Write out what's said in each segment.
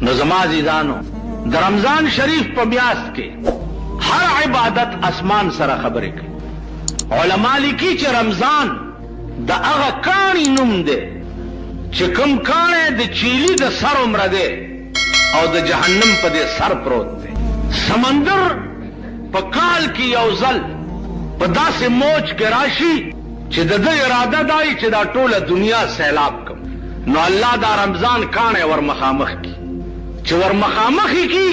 نو زما عزیزانو د رمضان شریف په میاشت کې هر عبادت اسمان سره خبرې کوي. علما لیکي چې رمضان د هغه کاڼي نوم دی چې کوم کاڼی د چیلي د سر عمره دی او د جهنم په دې سر پروت دی. سمندر په کال کې یو ځل په داسې موج کې راشي چې د ده اراده دای چې دا ټوله دنیا سیلاب کم. نو الله دا رمضان کاڼی ور مخامخ کی چې ور مخامخ کی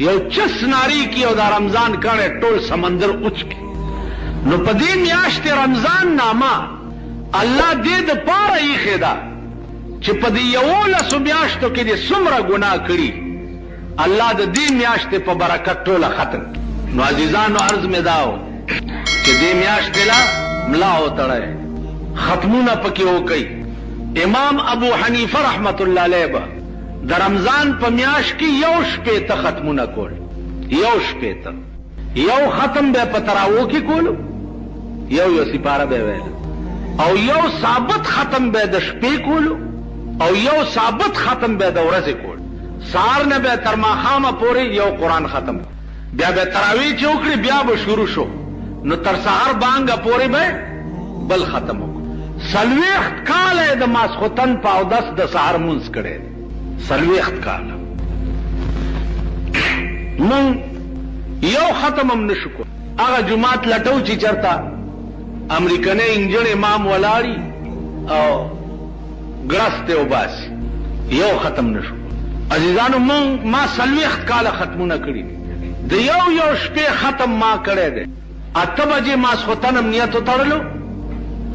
یو چس ناری کی او دا رمضان کاڼی ټول سمندر اوچ کی. نو په دې میاشت رمضان نامه الله دې د پاره ایښې ده چې په دې 11 میاشتو کې دې څومره ګناه کړي الله د دې میاشتې په برکت ټوله ختم. نو عزیزانو عرض مې داو چې دې میاشتې لا ملا وتړی ختمونه پکې وکړي. امام ابو حنیفه رحمت الله علیه به د رمضان په میاشت کې 1 شپېته ختمونه کول. 1 شپېته یو ختم به په تراوو کې کولو، یو سپاره به ویل، او یو ثابت ختم به د شپې کولو، او یو ثابت ختم به د ورځې کول. سهار نه به تر ماښامه پورې یو قرآن ختم، بیا به تراویح چې وکړي بیا به شروع شو نو تر سهار بانګه پورې به بل ختم وکړو. 40 کاله د ماسخوتن په اودس د سهار مونځ کړی. 40 کاله مونږ یو ختم هم نشو کول. هغه جماعت لټو چې چرته امریکنی انجن امام ولاړي او ګرسته وباسي، یو ختم نشو. عزیزانو ما 40 کاله ختمونه کړي. د یو شپې ختم ما کړی دی. 8 بجې ماسخوتن هم نیت وتړلو.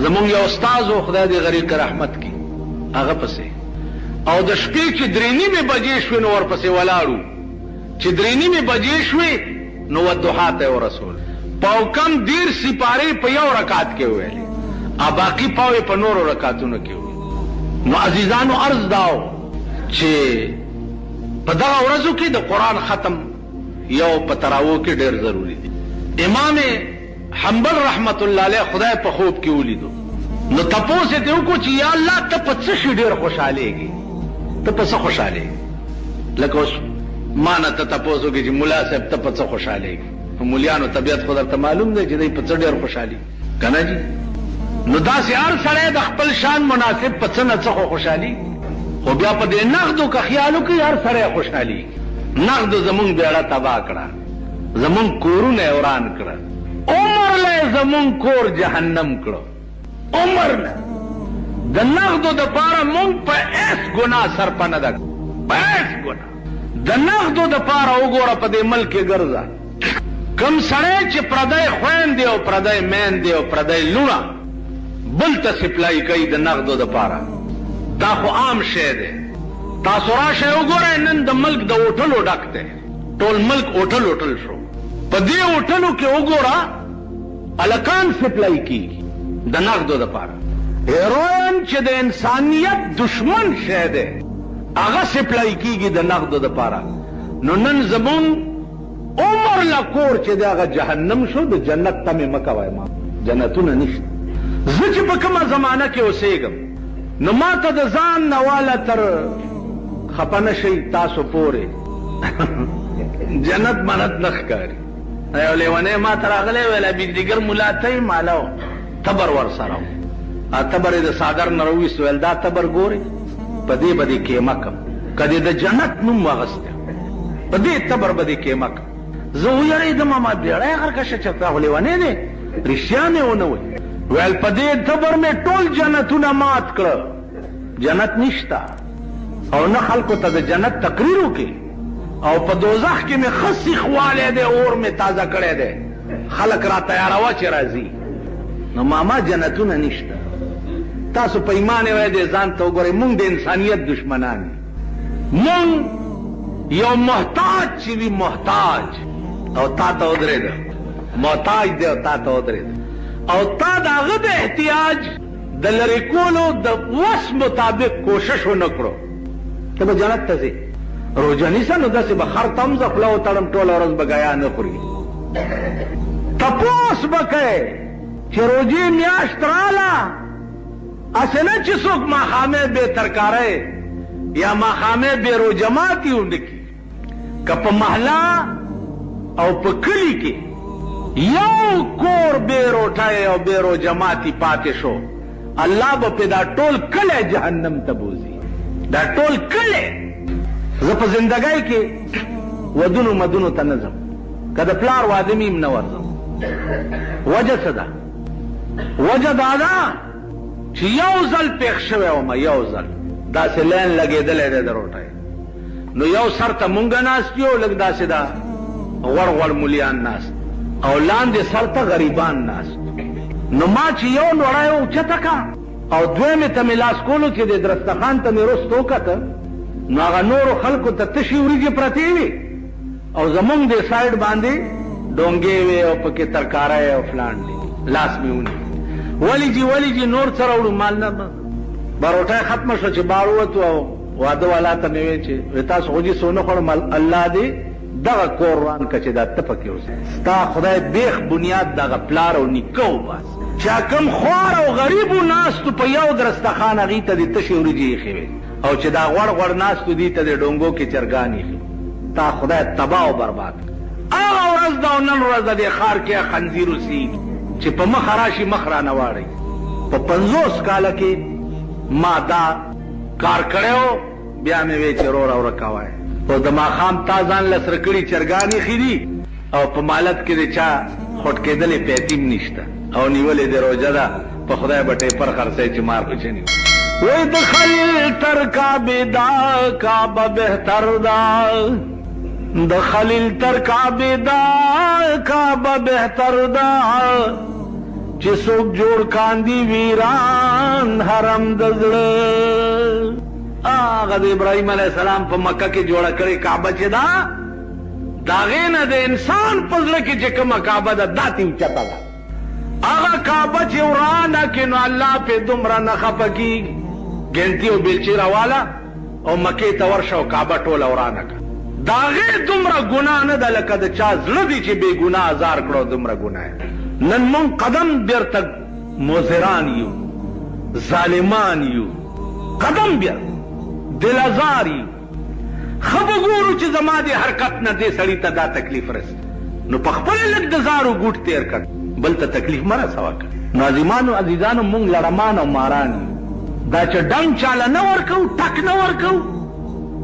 زمونږ یو استاد و خدای دې غریق رحمت کی هغه پسې، او د شپې چې 3:30 بجې شوې نو ورپسې ولاړو. چې 3:30 بجې شوې نو والضحا ته ورسول پاو کم 10 سپارې په یو رکعت کې ویلې، ا باقی پاو په نورو رکعتونو کې ویل. نو عزیزانو عرض داو چې په دغه ورځو کې د قرآن ختم یو په تراوو کې ډېر ضروری دی. امام حنبل رحمت الله علیه خدای په خوب کې ولیدو. نو تپوس یې وکړو چې یا الله ته په څه شي ډېر خوشحالېږي، ته په څه خوشحالېږي؟ لکه اوس ما نه ته تپوس وکړي چې ملا صاحب ته په څه خوشحالېږي؟ مولیانو طبیعت خو درته معلوم دی چې دوی په څه ډېر خوشحالي که نه جي؟ نو داسې هر سړی د خپل شان مناسب په څه نه څه خو خوشحالي، خو بیا په دې نغدو که خیال وکړي هر سړی خوشحالي. نغدو زمونږ بیړه تباه کړه، زمونږ کورونه یې وران کړه، عمر له زمونږ کور جهنم کړو. عمر له د نغدو د پاره مونږ په ایس ګناه سرپه نه ده، په ایس ګناه د نغدو د پاره وګوره په دې ملک کې ګرځه. کم سړی چې پردی خویندې او پردی میندې او پردی لونه بل ته سپلای کوي د نغدو د پاره، دا خو عام شی دی. تاسو راشئ وګورئ نن د ملک د هوټلو ډک دی، ټول ملک هوټل شو. په دې هوټلو کې وګوره الکان سپلای کیږي د نغدو د پاره. هیروین چې د انسانیت دشمن شی دی هغه سپلای کیږي د نغدو د پاره. نو نن زمون عمر لکور چې د هغه جهنم شو، د جنت تمې مه کوئ، ما جنتونه نشته. زه چې په کومه زمانه کې اوسېږم نو ما ته د ځان نه واله تر خفه نه شئ تاسو پورې جنت منت نه ښکاري. یو لیونی ما ته راغلی ویل بجلیګر ملا ته یې ماله تبر ورسره و، تبر یې د صادر نه راوویست، ویل دا تبر ګورې په دې به دې کیمه کم، که دې د جنت نوم واغستی په دې تبر به دې کیمه کم. زه ویرېدم ما بیړی غرکشه چېرته خو لیونی دی رښتیا مې ونه ویل. ویل په دې تبر مې ټول جنتونه مات کړه، جنت نشته، او نه خلکو ته د جنت تقریر وکړي، او په دوزخ کې مې ښه سیخوالی دی، اور مې تازه کړی دی، خلک را تیاروه چې راځي. نو ماما جنتونه نشته. تاسو په ایمان یې وایي دی ځان ته وګورئ، مونږ د انسانیت دشمنان یو. مونږ یو محتاج چې وي محتاج او تا ته ودرېده، محتاج دی او تا ته ودرېده، او تا د هغه د احتیاج د لرې کولو د وس مطابق کوشش ونه کړو، ته به جنت ته ځې. روژه نیسه نو داسې به خر ته هم زه خوله وتړم ټوله ورځ به ګیا نه خوري. تپوس به کوې چې روژې میاشت راله، هسې نه چې څوک ماښامې بې ترکارۍ یا ماخامه بیرو جماعتی اونڈکی که پا محلا او پا کلی کی یو کور بیرو ٹھائے او بیرو جماعتی پاتے شو اللہ با پی دا ٹول کلے جہنم تبوزی دا ٹول کلے زپ زندگائی کے ودنو مدنو تنظم کدا پلار وادمیم نورزم وجہ صدا وجہ دادا چی یو زل پیخ شوے وما یو زل دا سے لین لگے دلے دے در اٹھائے نو یو سر تا منگا ناستیو لگ دا سے دا غور غور ملیان ناست او لاندے سر تا غریبان ناست نو ما چی یو نوڑائے اوچتا کا او دوے میں تا ملاس کولو چی دے درستخان تا میرستو کا تا نو آغا نورو خلقو تا تشیوری جی پرتیوی او زمونگ دے سائڈ باندے ڈونگے وے او پکی ترکارے او فلان دے لاس میں ہونی ولی جی نور سراؤڑو مالنا باروٹای ختم شو چی باروتو او وادو والا تا میوے چی ویتا سوجی سونو خورم اللہ دے دغا کوروان کچی دا تپکی ہو سے ستا خدای بیخ بنیاد دغا پلارو نکو باس چا کم خوار او غریبو ناستو پا یو درستخان اغیتا دی تشیوری جی خیوے او چی دا غور ناستو دیتا دی ڈونگو کی چرگانی خیوے تا خدای تباہ و برباد آغا ورز دا و نن ورز دی خار کیا خنزیرو سی چی پا مخراشی مخرا نواری پا 50 کالا کی ما دا کار کرے ہو بیا میں وے چرور او رکھوائے او دا ما خام تازان لسرکڑی چرگانی خیدی او پا مالت کے دے چا خود کے دلی پیتیم نشتا او نیولی دے رو جدا پا خدای بٹے پر خرسے چی مار پچنی وی دخل ترکاب دا کعبہ بہتر دا دخل ترکاب دا کعبہ بہتر دا چی سوک جوڑ کاندی ویران حرم دزڑ آغا دا ابراہیم علیہ السلام پا مکہ کی جوڑا کرے کعبہ چی دا داغین دا انسان پزلے کی چکم کعبہ دا داتی اچتا دا آغا کعبہ چی ورانا کنو اللہ پہ دمرا نخپا کی گنتی و بیلچی روالا او مکی تورشا و کعبہ ٹولا ورانا کا داغی دمرا گناہ ندا لکا دا چاز لدی چی بے گناہ ازار کرو دمرا گناہ ہے نن من قدم بیر تک موزران یو ظالمان یو قدم بیر دل ازار یو خب گورو چی زما دی حرکت نا دے سڑی تا دا تکلیف رست نو پخپل لگ دزارو گوٹ تیر کر بل تا تکلیف مرا سوا کر نازیمانو عزیزانو مونگ لڑمان و ماران یو دا چا ڈنگ چالا نور کو ٹک نور کو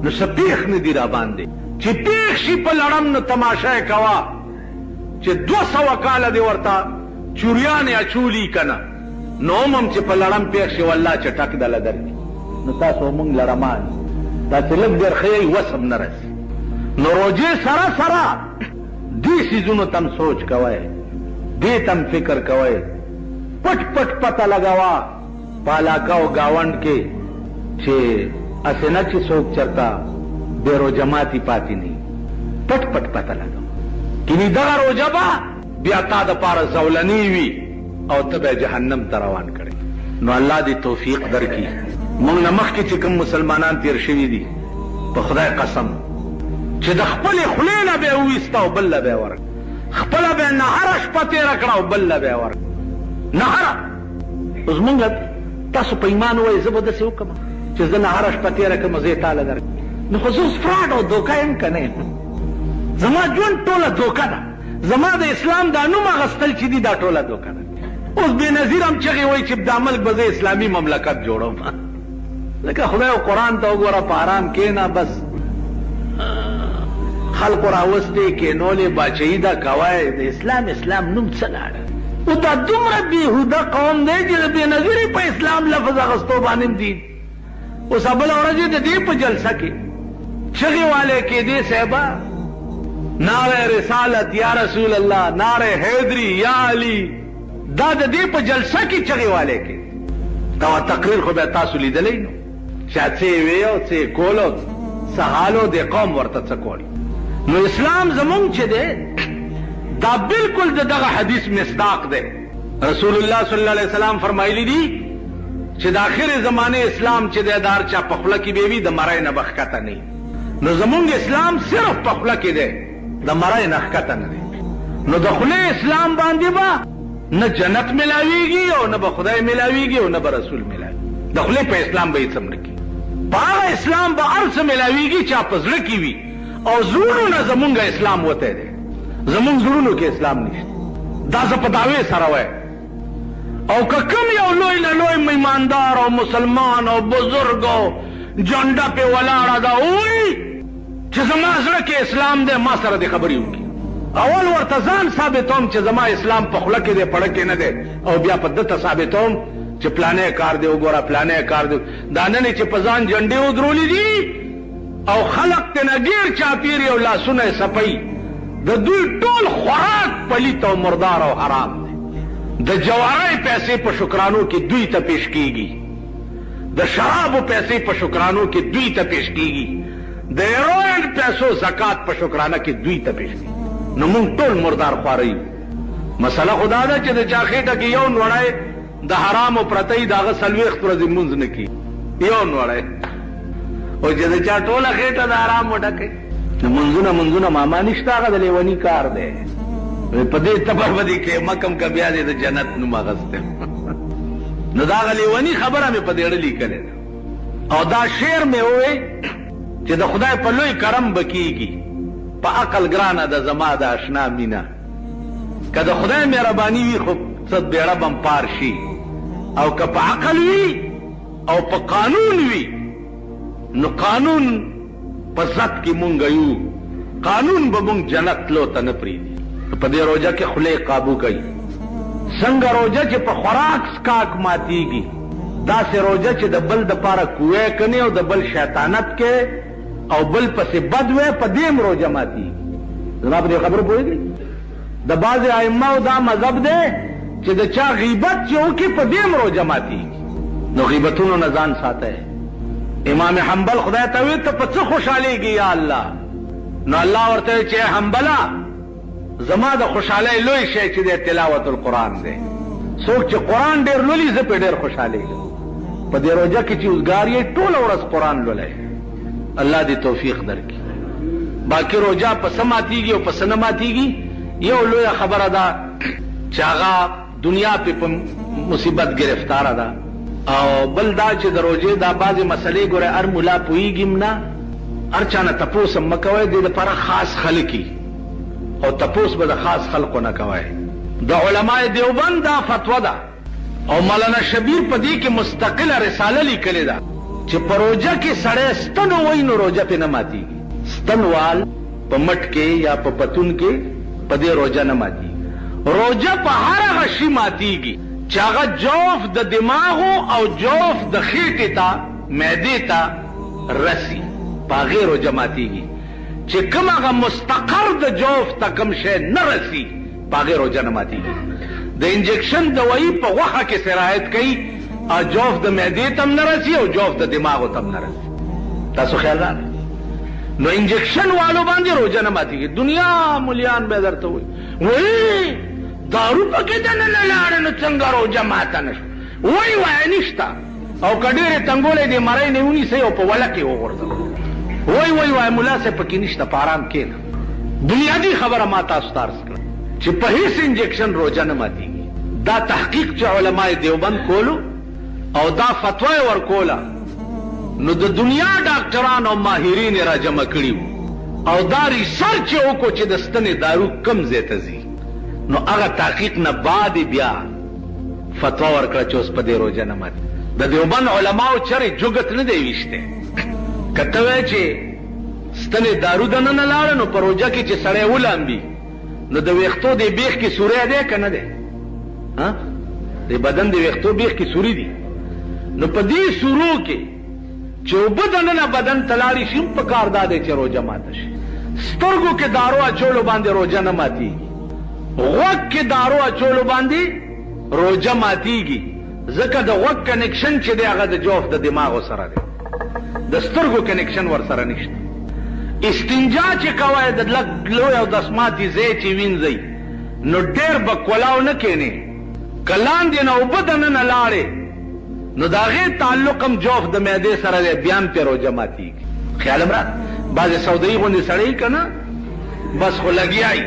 نو سپیخ ندی را باندے چی پیخ شی پا لڑم نو تماشای کوا چی 200 کالا دی ورطا چوریان اچولی کنا نو امم چی پا لڑم پیخ شی واللہ چی ٹک دل در دی نو تاسو مونگ لڑمان تا چی لگ در خیئی وسم نرسی نو روجی سرا سرا دی سیزونو تم سوچ کوئے دی تم فکر کوئے پٹ پٹ پتا لگوا پالاکاو گاونڈ کے چی اسے نا چی سوک چرتا بیرو جماعتی پاتی نہیں پٹ پٹ پتا لگا کنی دغا رو جبا بیا تا دا پارا زولنی وی او تب جہنم تروان کرے نو اللہ دی توفیق در کی مونگ نمخ کی چکم مسلمانان تیر شوی دی پا خدای قسم چی دا خپل خلینا بے اویستا و بل بے ورک خپل بے نهرش پتی رکڑا و بل بے ورک نهر از مونگا تاسو پا ایمان ہوئی زبردسی حکم چی زن نهرش پتی رکم زیتال در نو خصوص فراڈ و دوکا ام کنے زما جون ٹولا دوکا دا زما دا اسلام دا نوم اغسطل چی دی دا ٹولا دوکا دا اس بے نظیر ہم چگی ہوئی چی دا ملک بزے اسلامی مملکت جوڑو ما لکہ خدای و قرآن تا گورا پارام کینا بس خلق راوستے کے نولے باچہی دا کوائے دا اسلام نوم چلاڑا او دا دمرا بیہودا قوم دے جی بے نظیری پا اسلام لفظ اغسطو بانم دید اس ابل اورجی دا دی پا جلسہ کی چگی والے کے دے صحبہ نعرہ رسالت یا رسول اللہ نعرہ حیدری یا علی دا دی پا جلسہ کی چگی والے کے تو تقریر خو بے تاسو لی دلی نو شاید سے ویو سے کولو سحالو دے قوم ورطا سکول نو اسلام زمون چے دے دا بالکل دا دغا حدیث مصداق دے رسول اللہ صلی اللہ علیہ وسلم فرمائی لی دی چے دا آخر زمانے اسلام چے دے دار چا پخلا کی بیوی دا مرائے نبخکتا نہیں نو زمونگ اسلام صرف پخلا کی دے دا مرائے نخکتا نہیں نو دخلے اسلام باندی با نہ جنت ملاوی گی اور نہ بخدای ملاوی گی اور نہ برسول ملاوی دخلے پہ اسلام بھائی سمجھ کی پاغه اسلام به ارس ملاویږي چا په زړه کې وي او زړونو نه زمونږ اسلام وته دی زمونږ زړونو کې اسلام نشته دا زه په دعوې سره وایم او که کوم یو لوی نه لوی میماندار او مسلمان او بزرگ او جنډه پې ولاړه ده وایي چې زما زړه کې اسلام دی ما سره دې خبرې وکړي اول ورته ځان ثابتوم چې زما اسلام په خوله کې دی پړه کې نه دی او بیا په ده ته ثابتوم چې پلانې کار دی وګوره پلانې کار دی دا نه چې په ځان جنډې ودرولې دي او خلق ته نه ګیر چاپېري او لاسونه یې صفوي د دوی ټول خوراک پلیت او مردار او حرام دی د جوارۍ پیسې په شکرانو کې دوی ته پیش کیږي د شرابو پیسې په شکرانو کې دوی ته پیش کیږي د هیروین پیسو زکات په شکرانه کې دوی ته پیش کیږي نو مونږ ټول مردار خواري مسله خدا ده چې د چا خېټه کې یو نوړی د حرامو پرته یي د هغه څلوېښت ورځې لمونځ نه کي یو نوړی او چې د چا ټوله خېټه د حرام وډکوي نو منځونه ماما نشته هغه د لیوني کار دی په دې تبر بدي کې مکم کا بیا دې د جنت نوم اغسته نو دا غلیونی خبره مې په دې اړه لیکلې او دا شعر مې وې چې د خدای په لوی کرم بکیږي په عقل ګرانه د زما د آشنا مینا که د خدای مهرباني وي خو څه بیړه بم پار شي او که په عقل وي او په قانون وي نو قانون په ذات کې مونږ یو قانون به مونږ جنت لو ته نه پریږدي په دې روزه کې خله قابو کوي څنګه روزه چې په خوراک سکاک ماتيږي دا سه روزه چې د بل د پاره کوې کني او د بل شیطانت کې او بل پسې بد وې په دې روزه ماتيږي جناب دې خبر پوهیږي د بعض ائمه دا مذهب دی چې د چا غیبت چې وکي په دې روزه ماتيږي نو غیبتونو نه ځان ساته امام حنبل خدای ته وی ته په څه خوشاليږي یا الله نو الله ورته چې حنبلا زما د خوشاله لوی شی چې د تلاوت القرآن دی څوک چې قرآن ډېر لولي زه په ډېر خوشالېږم په دې روزه کې چې اوزګار یې ټوله ورځ قرآن لولئ الله دې توفیق درکړي باقي روزه په څه ماتېږي او په څه نه ماتېږي یو لویه خبره ده چې هغه دنیا په مصیبت گرفتاره ده او بل دا چې د روزې دا بعضې مسلې ګوره هر ملا پوهېږي نه هر چا نه تپوس هم مه کوئ دې دپاره خاص خلک او تپوس به د خاص خلقو نه کوي د علماء دیوبند دا فتوا ده او مولانا شبیر په دې کې مستقله رساله لیکلې ده چې په روزه کې سړی ستن وایي نو روزه پې نه ماتېږي ستنوال په مټ کې یا په پتون کې په دې روزه نه ماتېږي روزه په هر هغه شي ماتېږي چې هغه جوف د دماغو او جوف د خېټې ته معدې ته رسي په هغې روزه ماتېږي چې کوم هغه مستقر د جوف ته کوم شی نه رسي په هغې روزه نه ماتېږي د انجکشن دوایي په غوښه کې سرایت کوي او جوف د معدې ته هم نه رسي او جوف د دماغو ته هم نه رسي تاسو خیال راغلی نو انجکشن والو باندې روزه نه ماتېږي دنیا مولیان به درته وایي وایي دارو پکې دننه لاړه نو څنګه روزه ماته نه شو وایي وایه نشته او که ډېرې تنګولی دې مرۍ نه ونیسئ او په وله کې وغورځوئ وای ملا سے پکې نشته په آرام کېنه بنیادی خبره ما تاسو ته عرض کړه چې په هیڅ انجکشن روزه نه ماتېږي دا تحقیق چې علماء دیوبند کولو او دا فتوا یې ورکوله نو د دنیا ډاکټران او ماهرین یې راجمع کړي وو او دا ریسرچ یې وکړو چې د ستنې دارو کم ځای ته ځي نو هغه تحقیق نه بعد بیا فتوا ورکړه چې اوس په دې روزه نه ماتېږي د دیوبند علماو چرې جوګت نه دی ویشتی کته وای چې ستنې دارو دننه لاړه نو په روزه کې چې سړی ولامبي نو د ویښتو د بیخ کې سوری دی که نه دی د بدن د ویښتو بیخ کې سوري دي نو په دې سورو کې چې اوبه دننه بدن ته لاړې شي هم په کار دا دی چې روزه ماته شي سترګو کې دارو اچولو باندې روزه نه ماتېږي غوږ کې دارو اچولو باندې روزه ماتېږي ځکه د غوږ کنیکشن چې دی هغه د جوف د دماغو سره دی د سترګو کنیکشن ور سره نشته استنجا چې کوئ د لږ لوی او دسماتي ځای چې وینځئ نو ډېر به کولاو نه کښېنې که لاندې نه اوبه دننه لاړې نو د هغې تعلق هم جوف د معدې سره دی بیا هم پرې روزه ماتېږي خیال هم را بعضې سودایي غوندې سړی که نه بس خو لګیایي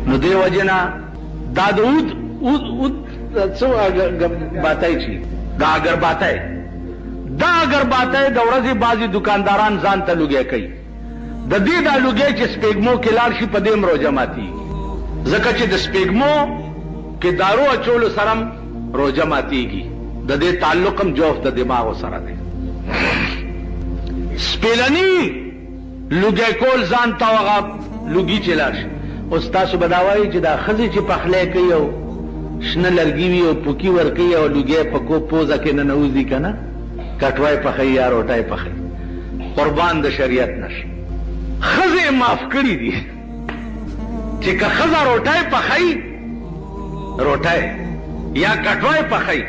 نو دې وجې نه دا د څه باتای شي دا اگر باتای دا اگر باته د ورځې بعضې دکانداران ځان ته لوګی کوي د دې دا لوګی چې سپېږمو کې لاړ شي په دې هم روژه ماتېږي ځکه چې د سپېږمو کې دارو اچولو سره هم روژه ماتېږي د دې تعلق هم جوف د دماغو سره دی سپېلني لوګی کول ځان ته هغه لوګي چې لاړ شي اوس تاسو به دا وایي چې دا ښځې چې پخلی کوي او شنه لرګي وي او پوکي ورکوي او لوګی په پوزه کې ننوځي که نه کټوای پخوي یا روټۍ پخوي قربان د شریعت نشي ښځې معاف کړي دي چې که ښځه روټۍ پخوي روټۍ یا کټوای پخوي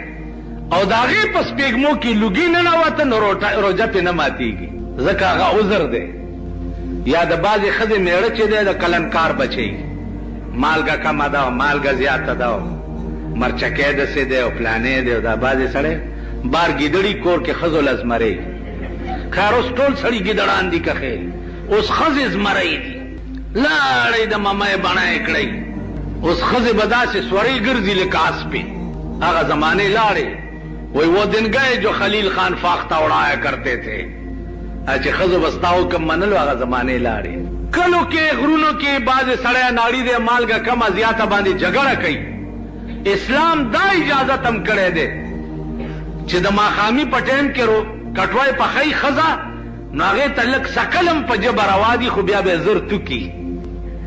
او د هغې په سپېږمو کې لوګي ننوته نو روژه پې نه ماتېږي ځکه هغه عذر دی یا د بعضې ښځې میړه چې دی د کلنکار بچی مالګه کمه ده او مالګه زیاته ده او مرچکی داسې دی او پلانې دی او دا بعضې سړی بار ګیدړي کور کې ښځو له زمرۍ خیر اوس ټول سړي ګیدړان دي که خیر اوس ښځې زمرۍ دي لاړئ د ممۍ بڼه یې کړئ اوس ښځې به داسې سورۍ ګرځي لکه اسپې هغه زمانې لاړې وی وہ دن گئے جو خلیل خان فاختہ اڑایا کرتے تھے چې ښځو به ستا حکم منلو هغه زمانې لاړې کلو کې غرونو کې بعضې سړی ناړي دی مالګه کمه زیاته باندې جګړه کوي اسلام دا اجازت هم کړی دی چې د ماښامي په ټایم کې کټوای پخی ښځه نو هغې ته لږ سکل هم په ژبه روا دي خو بیا به یې زر توکي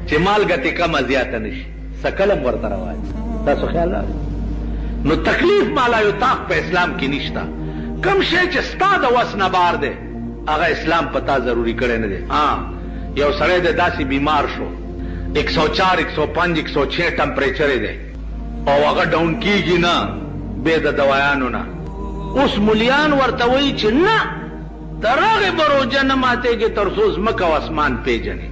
چې مالګه تې کمه زیاته نه شي سکل هم ورته روا دي تاسو خیال راغلی نو تکلیف مالا یطاق په اسلام کې نشته کم شی چې ستا د وس نه بار دی هغه اسلام پتا ضروری کړی نه دی یو سړی دی داسې بیمار شو 104 105 106 ټمپریچر دی او هغه ډاون کیږي نه بې د دوایانو نه اوس ملیان ورته وایي چې نه تر هغې به روژه نه ماتېږي تر څو ځمکه او اسمان پیژنې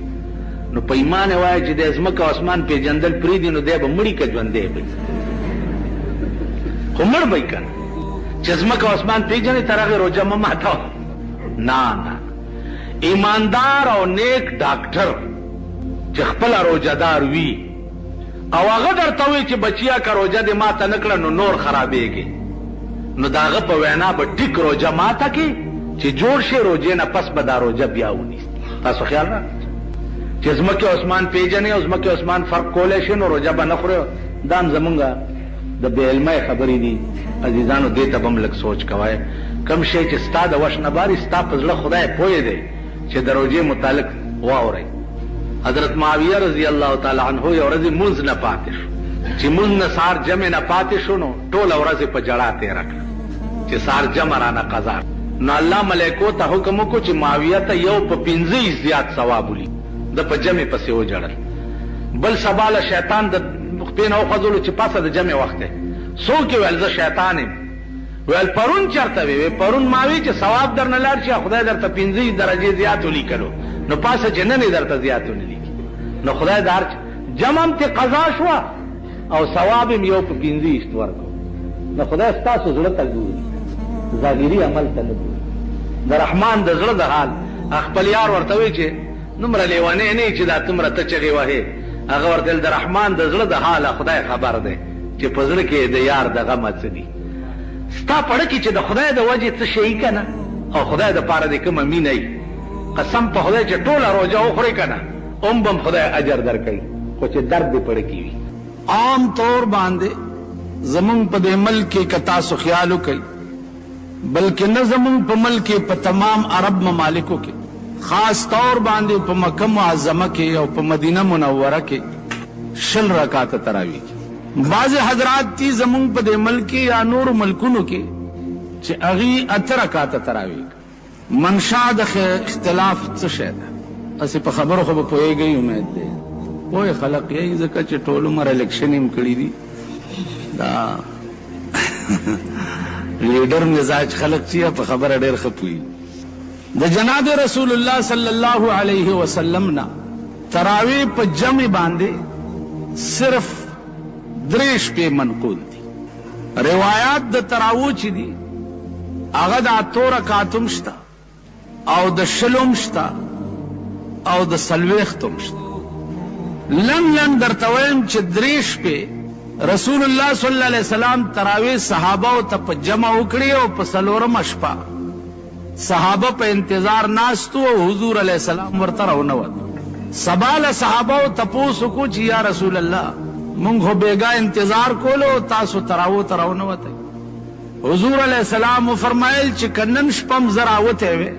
نو په ایمان یې وایه چې دی ځمکه او اسمان پیژندل پرېږدي نو دی به مړي که ژوندی به خو مړ به یې که نه چې ځمکه او اسمان پیژنې تر هغې روژه مه ماتوه نه نه ایماندار او نیک ډاکټر چې خپله روژهدار وي او هغه درته وایي چې بچیا که روژه دې ماته نه کړه نو نور خرابېږي نو د هغه په وینا به ټیک روژه ماته کړي چې جوړ شي روژې نه پس به دا روژه بیا ونیسي تاسو خیال را چې ځمکې او اسمان پیژنې او ځمکې او اسمان فرق کولی شي نو روژه به نه خورې دا هم زمونږ د بې علمۍ خبرې دي عزیزانو دې ته به هم لږ سوچ کوئ کم شی چې ستا د وش نه باري ستا په زړه خدای پوهې دی چې د روژې متعلق واورئ حضرت معاویه رضی الله تعالی عنه یو ورځې مونځ نه پاتې شو چې مونځ نه سهار جمع نه پاتې شو نو ټوله ورځ یې په ژړا تېره کړه چې سهار جمع رانه قضا نو الله ملایکو ته حکم وکړو چې معاویه ته یو په 15 زیات ثواب ولي د په جمع پسې وجړل بل سبا له شیطان د خپې نه وخوځولو چې پاسه د جمع وخت دی څوک یې ویل زه شیطان یم ویل پرون چېرته وی پرون ما وی چې ثواب در نه لاړ شي خدای درته 15 درجې زیات ولیکلو نو پاسه چې نن یې درته زیات ونه لیکي نو خدای د هر جمع هم تې قضا شوه او ثواب هم یو په 15 ورکړو نو خدای ستاسو زړه ته ګوري ظاهري عمل ته نه ګوري د رحمان د زړه د حال خپل یار ورته وایي چې دومره لیونی نه چې دا څومره ته چغې وهې هغه ورته د رحمان د زړه د حاله خدای خبر دی چې په زړه کې د یار د غمه څه دي ستا پړه کې چې د خدای د وجې څه شي که نه او خدای د پاره دې کومه مینه وي قسم په خدای چې ټوله روژه وخورې که نه هم به خدای اجر درکوي خو چې درد دې پړه کې وي عام طور باندې زمونږ په دې ملک کې که تاسو خیال وکئ بلکې نه زمونږ په ملک کې په تمام عرب ممالکو کې خاص طور باندې په مکه معظمه کې او په مدینه منوره کې 20 رکعاته تراویح بعض حضرات تی زمونږ په دې ملک یا نور ملکونو کې چې هغې 8 رکعاته تراویح منشا د اختلاف څه شی ده اسې په خبرو خو به پوهېږئ امید دی پوهې خلق یې ځکه چې ټول عمر الیکشن هم کړي دي دا لیډر مزاج خلق چې په خبره ډېر ښه پوهېږي د جناب رسول الله صلی الله علیه وسلم نه تراویح په جمع باندې صرف 3 شپې منقول دي روایات د تراویح چې دي هغه د 8 رکعاتم شته او د 20 شته او د 40 شته لن درته وایم چې 3 شپې رسول الله صلی الله علیه وسلم تراویح صحابه او ته په جمع وکړي او په 4مه شپه صحابه په انتظار ناستو او حضور علیہ السلام ورته راونوت. سبا له صحابه تپوسو کو چې یا رسول الله مونږ خو بیګا انتظار کولو تاسو تراونوت. حضور علیہ السلام فرمایل چې کنن شپم زراوته وي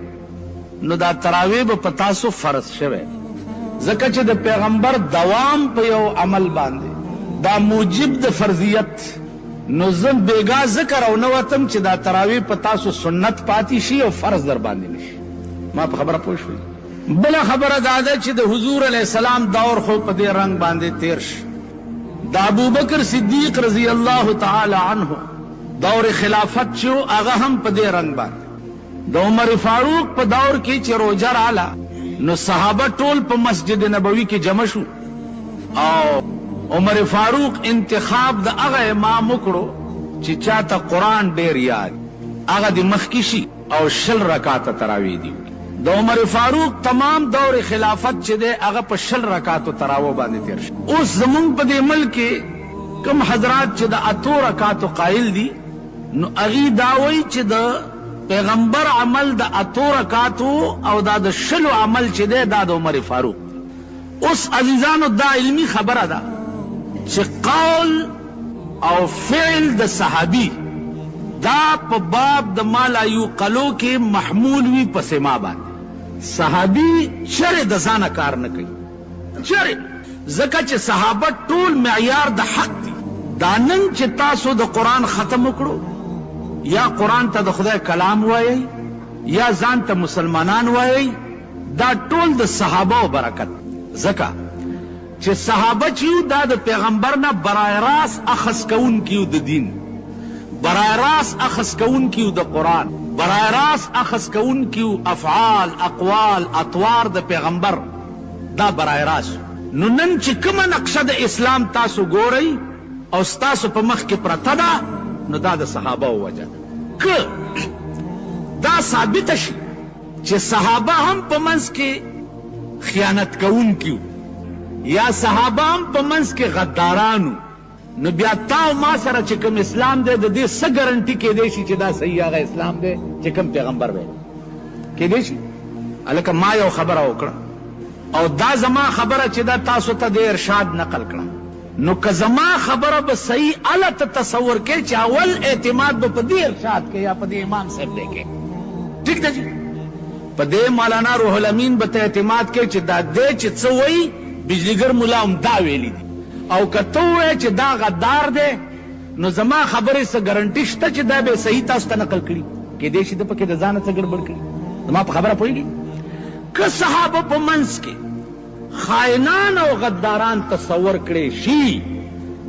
نو دا تراوی به په تاسو فرض شوه، ځکه چې د پیغمبر دوام په یو عمل باندې دا موجب د فرضیت. نو زم بیگا ذکر او نوتم چې دا تراوی په تاسو سنت پاتی شي او فرض در باندې نشي. ما په خبره پوه شوي. بل خبره دا ده چې د حضور علیہ السلام دور خو په دې رنگ باندې تیر شي. د ابوبکر صدیق رضی الله تعالی عنه دور خلافت شو، هغه هم په دې رنگ باندې. د عمر فاروق په دور کې چې روزه رااله نو صحابه ټول په مسجد نبوي کې جمع شو او عمر فاروق انتخاب د هغه امام وکړو چې چاته قرآن ډیر یاد، هغه د مخکې شي او 60 رکعاته تراوی دي. د عمر فاروق تمام دور خلافت چې دی هغه په 60 رکعاتو تراوی باندې تیر شي. اوس زمونږ په دې ملک کې کوم حضرات چې د 8 رکعاتو قائل دي نو هغې دا وایي چې د پیغمبر عمل د 8 رکعاتو او دا د 60 عمل چې دی دا د عمر فاروق. اوس عزیزانو دا علمی خبره ده چې قول او فعل د صحابي دا په باب د ما لا یوقلو کې محمول وي په سما باندې. صحابي چرې د ځانه کار نه کوي، چرې، ځکه چې صحابه ټول معیار د حق دي. دا نن چې تاسو د قرآن ختم وکړو یا قرآن ته د خدای کلام وایي یا ځان ته مسلمانان وایي، دا ټول د صحابه برکت. ځکه چې صحابه چې دا د پیغمبر نه برای راست اخذ کون کیو د دین، برای راست اخذ کون کیو د قرآن، برای راست اخذ کون کیو افعال اقوال اطوار د پیغمبر، دا برای راست. نو نن چې کومه نقشه د اسلام تاسو ګورئ او ستاسو په مخ کې پرته ده نو دا د صحابه وجه که دا ثابت شي چې صحابه هم په منځ کې خیانت کون کیو یا صحابه هم په منځ کې غدارانو، نو بیا تا او ما سره چې کوم اسلام دی د دې څه ګارنټي کېدی شي چې دا صحیح هغه اسلام دی چې کوم پیغمبر ویل کېدی شي. هلکه ما یو خبره وکړه او دا زما خبره چې دا تاسو ته د ارشاد نقل کړه، نو که زما خبره به صحیح اله ته تصور کې چې اول اعتماد به په دې ارشاد کې یا په دې امام صاحب دی کې، ٹھیک ده جی، په دې مولانا روح الامین به ته اعتماد کې چې دا دی چې څه وایي بجلیګر ملا هم دا ویلی دي، او که ته ووایې چې دا غدار دی نو زما خبرې څه ګارنټي شته چې دا به صحیح تاسو ته نقل کړي، کېدی شي د پکې د ځانه څه ګډوډ کړي. زما په خبره پوهېږي. که صحابه په منځ کې خائنان او غداران تصور کړی شي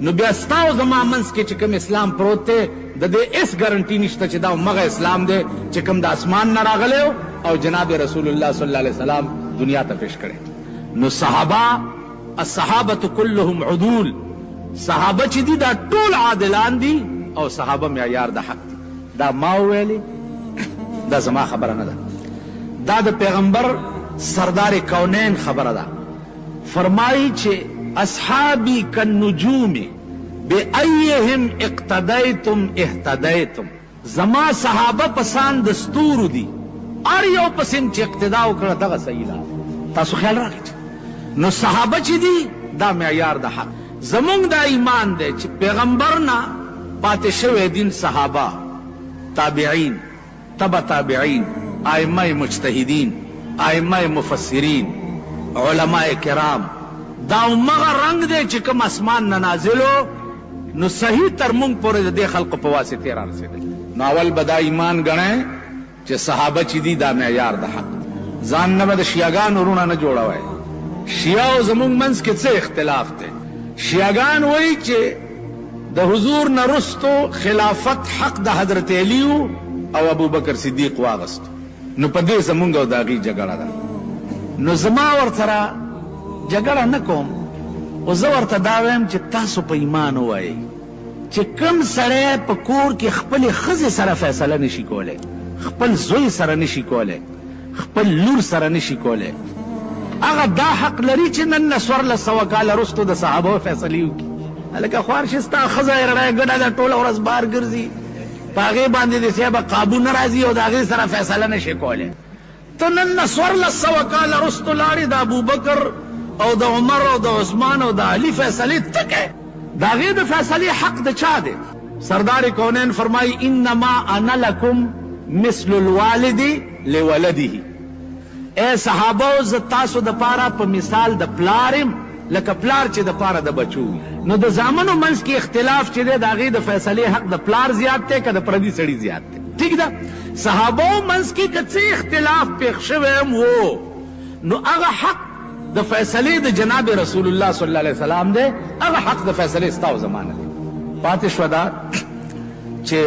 نو بیا ستا او زما منځ کې چې کوم اسلام پروت دی د دې هېڅ ګارنټي نشته چې دا همغه اسلام دی چې کوم د اسمان نه راغلی او جناب رسول الله صلی الله علیه وسلم دنیا ته پیش کړی. نو صحابه الصحابه كلهم عدول، صحابه چې دي دا ټول عادلان دي او صحابه معیار د حق دي. دا ما ویلي، دا زما خبره نه ده، دا د پیغمبر سردار کونین خبره ده. فرمایي چې اصحابي كالنجوم بأيهم اقتديتم اهتديتم، زما صحابه پسان د ستورو دي، هر یو پسین چې اقتدا وکړه دغه صحیح ده. تاسو خیال راکړئ. نو صحابه چې دي دا معیار د حق. زمونږ دا ایمان دی چې پیغمبر نه پاتې شوی دین صحابه، تابعین، تبع تابعین، ائمه مجتهدین، ائمه مفسرین، علماء کرام، دا همغه رنگ دی چې کوم اسمان نه نازلو نو صحیح تر مونږ پورې د دې خلقو په واسطې را رسېدل. نو اول به دا ایمان ګڼئ چې صحابه چې دي دا معیار د حق. ځان نه به د شیعګانو وروڼه نه جوړوئ. شیعه او زمونږ منځ کې څه اختلاف دی؟ شیعګان وایي چې د حضور نه رستو خلافت حق د حضرت علی او ابوبکر صدیق واغست، نو په دې زمونږ او د هغې جګړه ده. نو زما ورسره جګړه نه کوم، او زه ورته دا وایم چې تاسو په ایمان ووایئ چې کوم سړی په کور کې خپلې ښځې سره فیصله نشي کولی، خپل زوی سره نشي کولی، خپل لور سره نشي کولی، هغه دا حق لري چې نن نه 1400 کاله وروستو د صحابو فیصلې وکړي. هلکه خوار شي ستا ښځه یې رڼه ګډه ده ټوله ورځ بار ګرځي، پاغه باندې د صاحب قابو ناراضي او داغه سره فیصله نشي کوله. ته نن نسور لسو کال رستو لاړې د ابوبکر او د عمر او د عثمان او د علي فیصله تکه داغه د فیصله حق د چا دی؟ سردار کونین فرمای انما انا لکم مثل الوالد لولده. اے صحابه ز تاسو د پاره په مثال د پلارم لکه پلار چې د پاره د بچو. نو د زامنو منځ کې اختلاف چې دی داغه د فیصله حق د پلار زیات دی که د پردي سړي زیات دی؟ ٹھیک ده. صحابه منځ کې کڅ اختلاف پېښ شوی هم وو نو هغه حق د فیصله د جناب رسول الله صلی الله علیه وسلم دی. هغه حق د فیصله ستاسو زمانه دی. پاتې شو دا چې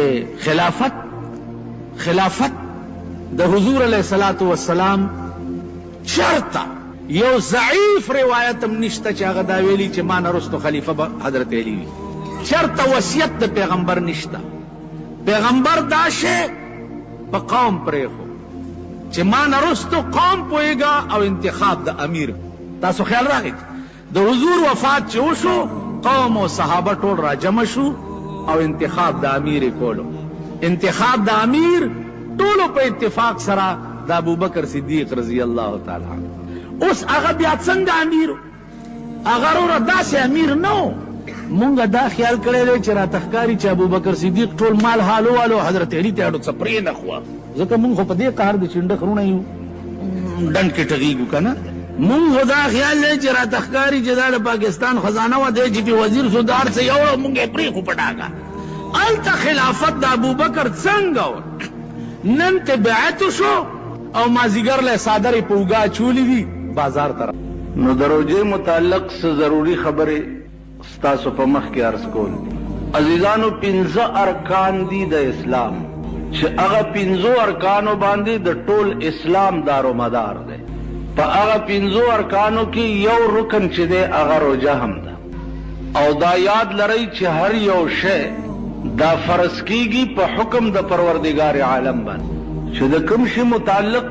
خلافت د حضور علیه الصلاۃ والسلام چرته یو ضعیف روایت هم نشته چې هغه دا ویلي چې ما نه رستو خلیفه به حضرت علی وي. چرته وصیت د پیغمبر نشته. پیغمبر دا شی په قوم پرېښو چې ما نه رستو قوم پوهېږه او انتخاب د امیر. تاسو خیال راغی د حضور وفات چې وشو قوم او صحابه ټول را جمع شو او انتخاب د امیر کولو. انتخاب د امیر ټولو په اتفاق سره د ابوبکر صدیق رضی الله تعالی عنہ. اوس هغه بیا څنګه امیر؟ هغه وروره داسې امیر نه و. مونږ دا خیال کړی دی چې راته ښکاري چې ابوبکر صدیق ټول مال حالو والو حضرت علي ته اډو څه پرېنښوه. ځکه مونږ خو په دې قهر د چنډه خرونه یو ډنډ کې ټغېږو که نه. مونږ خو دا خیال دی چې راته ښکاري چې دا د پاکستان خزانه وه دی چې پې وزیر شو د هر څه یوړه مونږ یې پرېښو په ډاګه. هلته خلافت د ابوبکر څنګه و؟ نن ته بیعت شو او مازیګر له څادرې په اوږه اچولې دي بازار ته. نو د روژې متعلق څه ضروري خبرې ستاسو په مخ کې عرض کول. عزیزانو 15 ارکان دي د اسلام چې هغه 15 ارکانو باندې د ټول اسلام دارومدار دی. په هغه 15 ارکانو کې یو رکن چې دی هغه روژه هم ده. او دا یاد لرئ چې هر یو شی دا فرض کیږي په حکم د پروردگار عالم باندې چې د کوم شي متعلق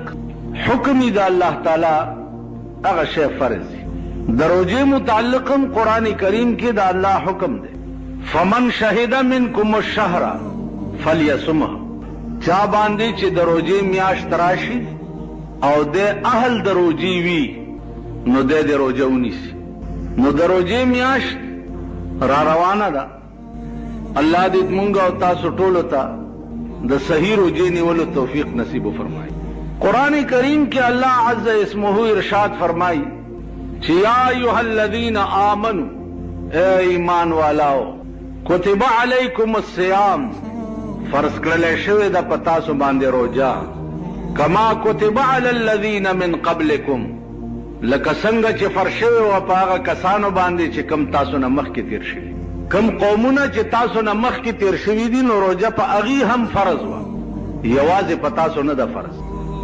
حکم د الله تعالی هغه شی فرض دی. د روژې متعلق هم قرآن کریم کې د الله حکم دی فمن شهد منکم الشهر فلیصمه. چا باندې چې د روژې میاشت راشي او د اهل د روژې وي نو د روژه ونیسي. نو د روژې میاشت را روانه ده. الله دې مونږ او تاسو ټولو ته د صحیح روژې نیولو توفیق نصیب وفرمایي. قرآن کریم کې الله عز اسمه ارشاد فرمایي چې یا ایها الذین آمنوا اے ایمان والاو کتب علیکم الصیام فرض کړل شوی د پتاسو باندې روژه کما کتب علی الذین من قبلکم لکه څنګه چې فرض شوی و په هغه کسانو باندې چې کم تاسو نه مخکې تیر شوي. کم قومونه چې تاسو نه مخکې تیر شوي دي نو روژه په هغې هم فرض وه یوازې په تاسو نه ده فرض.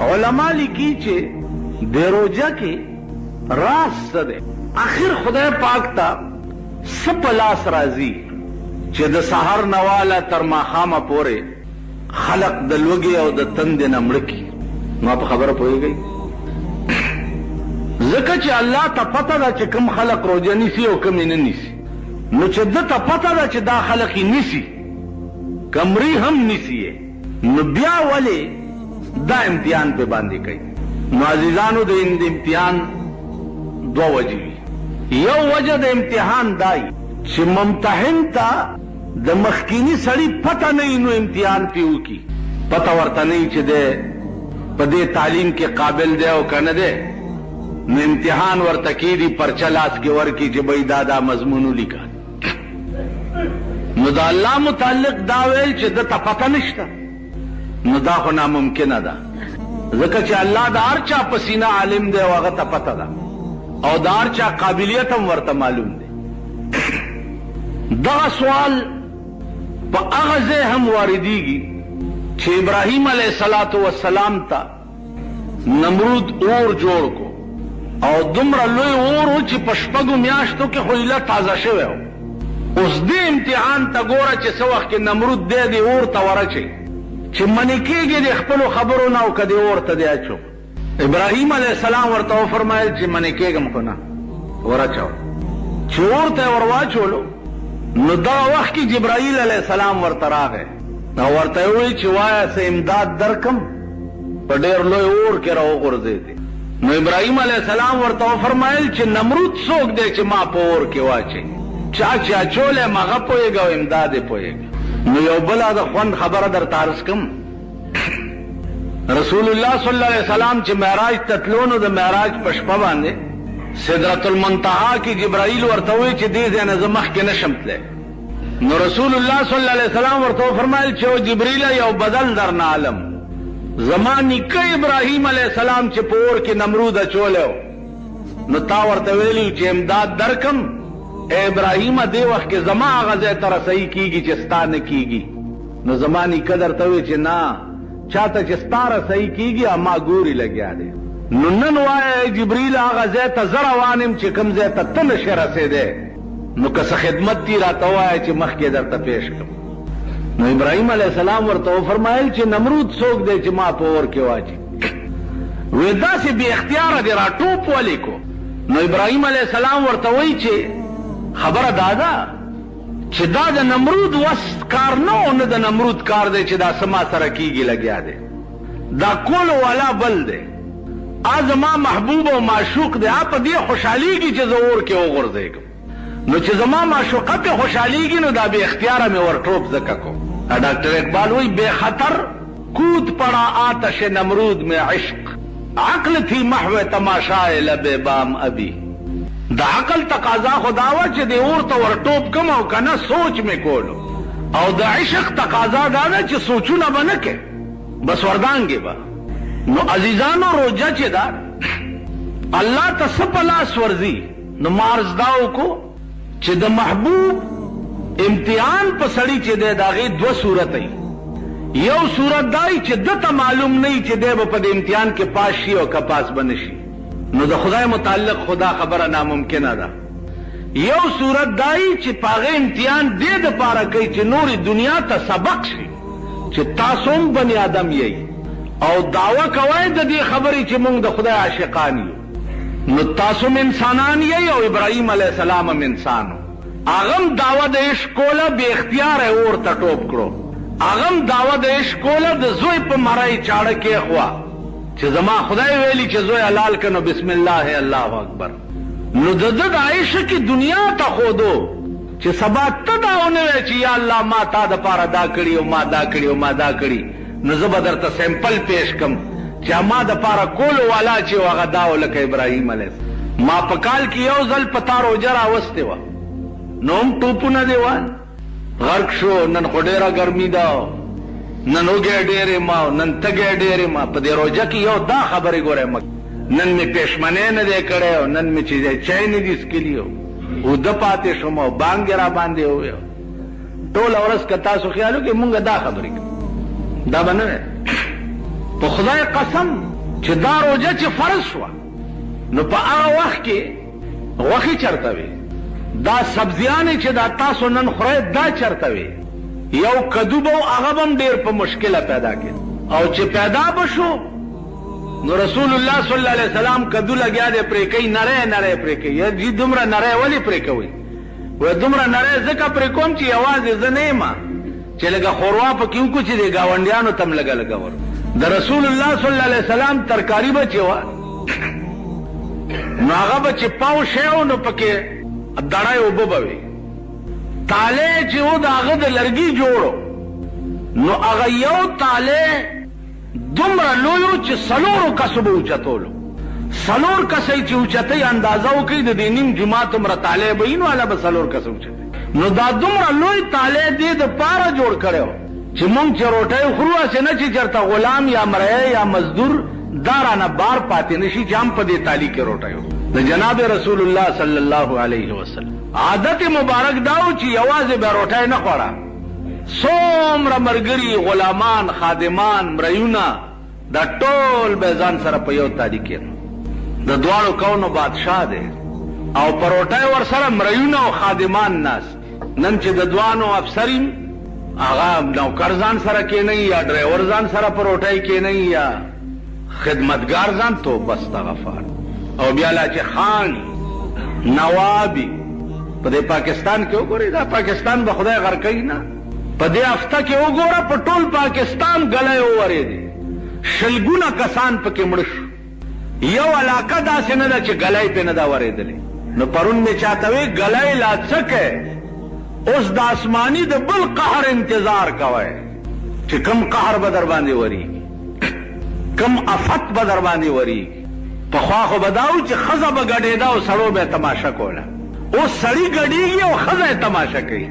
علما لیکي چې د روژه کې راز څه دی؟ آخر خدای پاک ته څه په لاس راځي چې د سحر نه واله تر ماښامه پورې خلق د لوږې او د تندې نه مړه کړي. ما په خبره پوهېږئ؟ ځکه چې الله ته پته ده چې کوم خلق روژه نیسي او کوم یې نه نیسي. نو چې ده ته پته ده چې دا خلق یې نیسي کمرې هم نیسي نو بیا ولې دا امتحان پہ باندې کوي؟ نو عزیزانو د امتحان دو وجه وي. یو وجه د امتحان دای چې ممتحن ته د مخکینی سړی پته نه نو امتحان پې وکړي. پته ورته نه چې دی په دې تعلیم کې قابل دی او که نه دی نو امتحان ورته کېږي پرچه لاس کې ورکړي چې بھئی دا مضمون ولیکه. نو د الله متعلق دا ویل چې ده ته پته نشته نو دا خو ناممکنه ده. ځکه چې الله د هر چا په سینه عالم دی او هغه ته پته ده او د هر چا قابلیت هم ورته معلوم دی. دغه سوال په هغه ځای هم واردېږي چې ابراهیم علیه السلام ته نمرود اور جوړ کو او دومره لوی اور و چې په شپږو میاشتو کې خو ایله تازه شوی و. اوس دې امتحان ته ګوره چې څه وخت کې نمرود دی دې اور ته ورچوي چې منې کېږي د خپلو خبرو نه او که دې اور ته دی اچو. ابراهیم علیه السلام ورته وفرمایل چې منې کېږم خو نه ورچوه. چې اور ته یې ور واچولو نو دغه وخت کې جبرائیل علیه السلام ورته راغی نو ورته وی چې وایا سه امداد درکم په ډېر لوی اور کې راوغورځېدې. نو ابراهیم علیه السلام ورته فرمایل چې نمرود څوک دی چې ما په اور کې واچي؟ چا چې اچولی مغه پوهېږي او امداد یې پوهېږي. نو یو بله د خوند خبره درته عرض کم. رسول الله صلی الله علیه وسلم چې معراج ته تلو نو د معراج په شپه باندې سدرة المنتهی کې جبرائیل ورته وایي چې دې ځای نه زه مخکې نشم تلی. نو رسول الله صلی الله علیه وسلم ورته فرمایل چې او جبرائیل یو بدل درنه عالم زما نیکه ابراهیم علیه السلام چې په اور کې نمرود اچولی نو تا ورته ویلي چې امداد درکم. ابراهیم دې وخت کې زما هغه ځای ته رسۍ کېږي چې ستا نه کېږي. نو زما نیکه درته وایي چې نه، چاته چې ستا رسۍ کېږي اما ګوري لګیا دی. نو نن وایه جبریل هغه ځای ته زه روان یم چې کوم ځای ته ته نشې رسېدی، نو که څه خدمت دي راته ووایه چې مخکې درته پیش کړم. نو ابراهیم علیه السلام ورته وفرمایل چې نمرود څوک دی چې ما په اور کې واچي؟ وی داسې بې اختیاره دې را ټوپ ولیکو. نو ابراهیم علیه السلام ورته وایي چې خبره دا ده چې دا د نمرود وس کار نه و، نه د نمرود کار دی چې دا څه ما سره کېږي لګیا دی. دا کولو والا بل دی، زما محبوب او معشوق دی، په دې خوشحالیږي چې زه اور کې وغورځېږم. نو چې زما معشوقه پې خوشحالیږي نو دا بې اختیاره مې ور ټوپ ځکه کوم. ډاکټر اقبال وایي بے خطر کود پڑا آتش نمرود میں عشق، عقل تھی محو تماشائے لب بام ابھی. د عقل تقاضا خدا وه چې دې اور ته ور ټوپ کم او که نه سوچ مې کولو، او د عشق تقاضا دا ده چې سوچونه به نه کې، بس وردانګې به. نو عزیزانو روجه چې ده الله ته څه په لاس ورځي. نو ما عرض دا وکړو چې د محبوب امتحان په سړي چې دی د هغې دوه صورته وي. یو صورت دا چې ده ته معلوم نه وي چې دی به په دې امتحان کې پاس شي او که پاس به نه شي، نو د خدای متعلق خدا خبره ناممکنه ده. یو صورت دا چې په هغې امتحان دې دپاره کوي چې نورې دنیا ته سبق شي چې تاسو هم بني آدم یئ او دعوه کوئ د دې خبرې چې موږ د خدای عاشقان یو. نو تاسو هم انسانان یئ او ابراهیم علیه السلام هم انسان و. هغه هم دعوه د عشق کوله، بې اختیاره اور ته ټوپ کړو. هغه هم دعوه د عشق کوله، د زوی په مری چاړه کېښوه چې زما خدای ویلي چې زوی حلال که نو بسم الله الله اکبر. نو د ده د عشق دنیا ته ښودو چې سبا ته دا ونه وایې چې یا الله ما تا دپاره دا کړي او ما دا کړي او ما دا کړي. نو زه به درته سیمپل پیش کم چې ما دپاره کولو والا چې و هغه دا و لکه ابراهیم علیه السلام. ما په کال کې یو ځل په تا روژه راوستې وه، نو هم ټوپونه دې وان غرق شو. نن خو ډېره ګرمي ده، نن وږی ډېرې ما، نن تږی ډېرې ما. په دې روژه کې یو دا خبرې ګورئ، نن مې پېشمنۍ نه دی کړی او نن مې چې چای نه دي څکلي اوده پاتې شوم او بانګ یې را باندې وویو. ټوله ورځ که تاسو خیال وکړئ مونږ دا خبرې کوو، دا به نه وی. په خدای قسم چې دا روژه چې فرض شوه نو په هغه وخت کې غوښې چرته وي، دا سبزیانې چې دا تاسو نن خورئ دا چرته وي. یو کدو به هغه به هم ډېر په مشکله پیدا کړي، او چې پیدا به شو نو رسول الله صلی الله علیه وسلم کدو لګیا دی پرې کوي، نری نری پرې کوي. جی دومره نری ولې پرې کوئ؟ وایي دومره نری ځکه پرې کوم چې یوازې زه نه یم، چې لږه ښوروا پکې وکړو چې د ګاونډیانو ته هم لږه لږه ور. د رسول الله صلی الله علیه وسلم ترکاري به چې وه نو هغه به چې پاو شی و نو پکې دړی اوبه به وي. تالی چې و د هغه د لرګي جوړو، نو هغه یو تالی دومره لوی و چې څلورو کسو به اوچتولو. څلور کسه چې اوچتئ اندازه وکړئ د دې نیم جومات هومره تالی به وي، نو هله به څلور کسه اوچتئ. نو دا دومره لوی تالی دې دپاره جوړ کړی و چې مونږ چې روټۍ خورو هسې نه چې چېرته غلام یا مریی یا مزدور دا رانه بار پاتې نه شي چې هم په دې تالي کې روټۍ وخورو. د جناب رسول الله صلی الله علیه وسلم عادت مبارک دا و چې یوازې به روټۍ نه خوړه، څومره ملګري غلامان خادمان مریونه دا ټول به ځان سره په یو تالي کې د دواړو کونو بادشاه دی او په روټۍ ورسره مریونه او خادمان ناست. نن چې د دوانو افسریم هغه نوکر ځان سره کېنئ یا ډرایور ځان سره په روټۍ کېنئ یا خدمتګار ځان توبه استغفار. او بیا لا چې خان نوابي په دې پاکستان کې وګورئ، دا پاکستان به خدای غرقوي نه. په دې هفته کې وګوره په ټول پاکستان غلې وورېدې، شلګونه کسان پکې مړ شو. یو علاقه داسې نه ده چې غلې پې نه ده ورېدلې. نو پرون مې چاته وی غلې لا څه کوي، اوس د آسماني د بل قهر انتظار کوئ چې کم قهر به در باندې وریږي، کم افت به در باندې وریږي. پخوا خو به دا و چې ښځه به ګډېده او سړو به یې تماشه کوله، اوس سړي ګډېږي او ښځه یې تماشه کوي.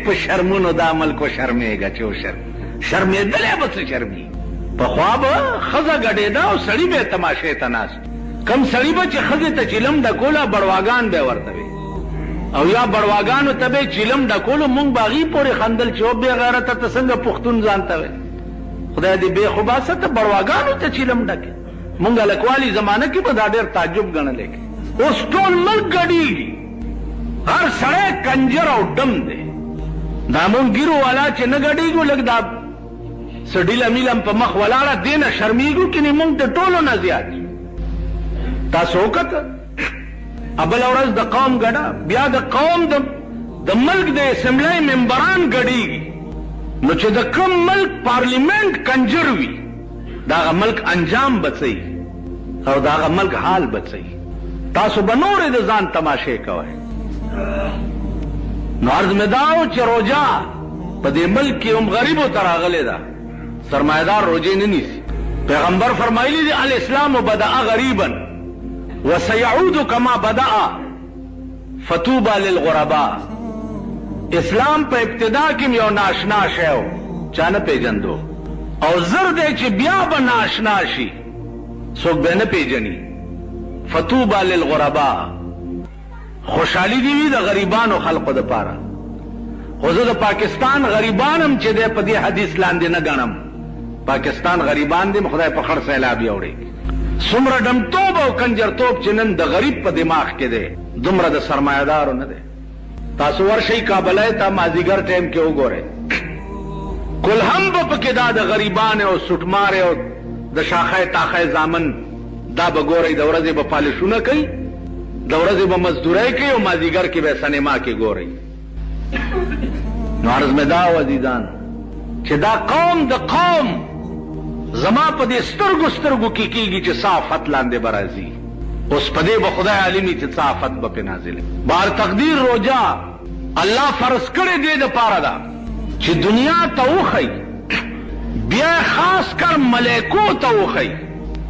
په شرمونو دا ملک و شرمېږه چې شرمېدلی به څه شرمېږي. پخوا به ښځه ګډېده او سړي به یې تماشې ته ناست، کم سړي به چې ښځې ته چیلم ډکوله بړواګان به یې ورته وي، او یا بړواګانو ته به یې چیلم ډکولو، مونږ به هغې پورې خندل چې بې غیرته ته څنګه پښتون ځان ته وایي. خدای دې بې خباسه ته بړواګانو ته چیلم ډکې. مونږ هلکوالي زمانه کې به دا ډېر تعجب ګڼلی. اوس ټول ملک ګډېږي، هر سړی کنجر او ډم دی. دا مونږ ګیرو والا چې نه ګډېږو، لږ دا څه ډیله میلم په مخ ولاړه دې نه شرمېږو که نه مونږ د ټولو نه زیات. تاسو وکته بله ورځ د قوم ګډه، بیا د قوم د ملک د اسمبلی ممبران ګډېږي. نو چې د کوم ملک پارلیمنٹ کنجر وي، د هغه ملک انجام بڅوي او د هغه ملک حال بڅوي. تاسو به نورې د ځان تماشې کوئ. نو عرض مې دا و چې روژه په دې ملک کې هم غریبو ته راغلې ده، سرمایدار روژې نه نیسي. پیغمبر فرمایلی دی الاسلام بدأ غریبا وسيعود كما بدأ فتوبى للغرباء. اسلام په ابتدا کې یو ناشنا شی و، چا نه پیژندو، او زر دی چې بیا به ناشنا شي، څوک به نه پیژني. فتوبى للغرباء، خوشحالی دی وی د غریبانو خلقو د پاره. خو زه د پاکستان غریبان هم چې دی په دې حدیث لاندې نه ګڼم. پاکستان غریبان دي، خدای په خړ سیلاب یوړي. څومره ډمتوب او کنجرتوب چې نن د غریب په دماغ کې دی، دومره د سرمایه‌دارو نه دی. تاسو ورشئ کابل ته مازدیګر ټایم کې وګورئ، کل هم به پکې دا د غریبان او سټمارې او د شاخه تاخه زامن دا به ګورئ، د ورځې به پالشونه کوي، د ورځې به مزدورۍ کوي، او مازدیګر کې به سینما کې ګورئ. نو عرض مې دا و عزیزان چې دا قوم د قوم زما په دې سترګو سترګو کې کېږي چې صافت لاندې به راځي. اوس په دې به خدای عالمي چې صافت به پې نازلې. بار تقدیر روژه الله فرض کړې دې دپاره ده چې دنیا ته وښیي، بیا خاص کر ملایکو ته وښیي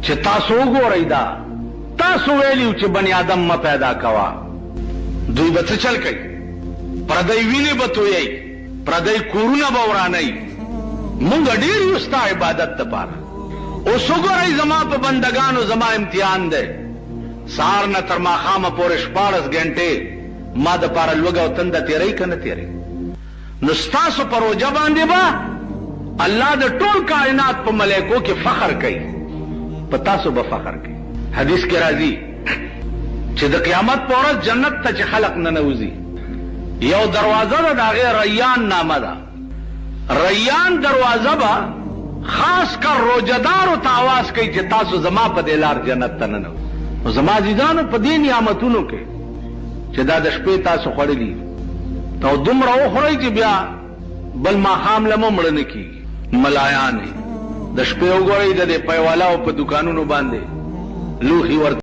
چې تاسو وګورئ، دا تاسو ویلیو چې بني آدم مه پیدا کوه. دوی به څه چل کوي؟ پردی وینې به تویئ، پردی کورونه به ورانئ. مونږ ډېر یو ستا عبادت دپاره. اوس وګورئ زما په بندګانو زما امتحان دی، سهار نه تر ماښامه پورې 14 ګنټې ما دپاره لوږه او تنده تېروي که نه تېروي. نو ستاسو په روژه باندې به الله د ټول کائنات په ملایکو کې فخر کوي، په تاسو به فخر کوي. حدیث کې راځي چې د قیامت په ورځ جنت ته چې خلق ننوځي، یو دروازه ده، د هغې ریان نامه ده. ریان دروازه به خاص کر روجهدارو ته آواز کوي چې تاسو زما په دې لار جنت ته ننوځئ. نو زما عزیزانو په دې نعمتونو کې چې دا د شپې تاسو خوړلي او دومره وخورئ چې بیا بل ماښام له مو مړه نه کېږي. ملایانې د شپې وګورئ د دې پیوالاو په دوکانونو باندې لوښي ورته